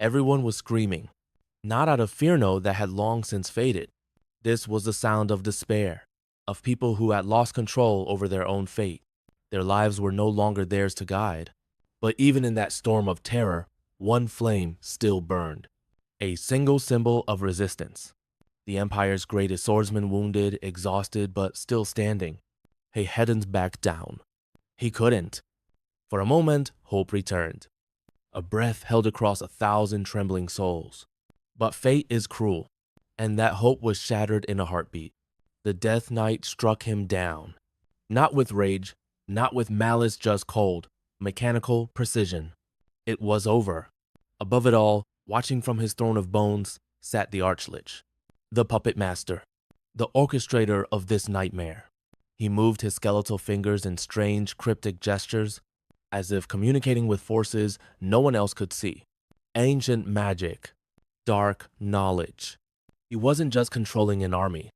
Everyone was screaming, not out of fear no that had long since faded. This was the sound of despair, of people who had lost control over their own fate. Their lives were no longer theirs to guide. But even in that storm of terror, one flame still burned. A single symbol of resistance. The Empire's greatest swordsman wounded, exhausted, but still standing. He hadn't backed down. He couldn't. For a moment, hope returned. A breath held across 1,000 trembling souls. But fate is cruel, and that hope was shattered in a heartbeat. The Death Knight struck him down. Not with rage, not with malice just cold, mechanical precision. It was over. Above it all, watching from his throne of bones, sat the Archlich, the puppet master, the orchestrator of this nightmare. He moved his skeletal fingers in strange, cryptic gestures, as if communicating with forces no one else could see. Ancient magic, dark knowledge. He wasn't just controlling an army.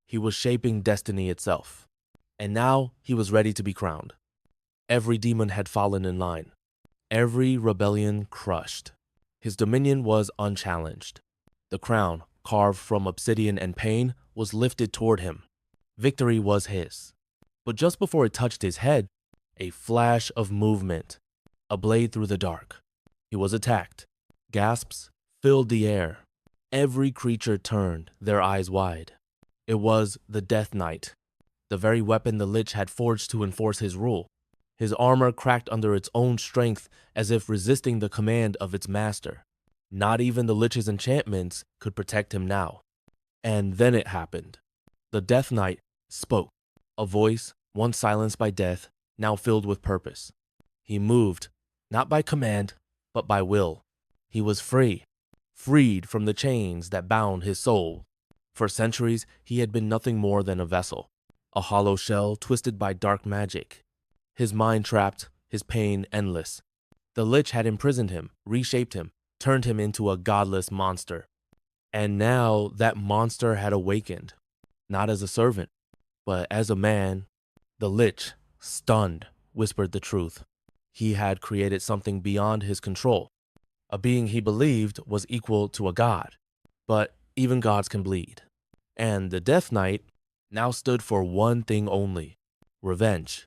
He was shaping destiny itself. And now he was ready to be crowned. Every demon had fallen in line. Every rebellion crushed. His dominion was unchallenged. The crown, carved from obsidian and pain, was lifted toward him. Victory was his. But just before it touched his head, a flash of movement, a blade through the dark. He was attacked. Gasps filled the air. Every creature turned, their eyes wide. It was the Death Knight, the very weapon the Lich had forged to enforce his rule. His armor cracked under its own strength as if resisting the command of its master. Not even the Lich's enchantments could protect him now. And then it happened. The Death Knight spoke, a voice, once silenced by death, now filled with purpose. He moved, not by command, but by will. He was free, freed from the chains that bound his soul. For centuries, he had been nothing more than a vessel, a hollow shell twisted by dark magic. His mind trapped, his pain endless. The Lich had imprisoned him, reshaped him, turned him into a godless monster. And now that monster had awakened, not as a servant, but as a man. The Lich, stunned, whispered the truth. He had created something beyond his control, a being he believed was equal to a god. But even gods can bleed. And the Death Knight now stood for one thing only: revenge.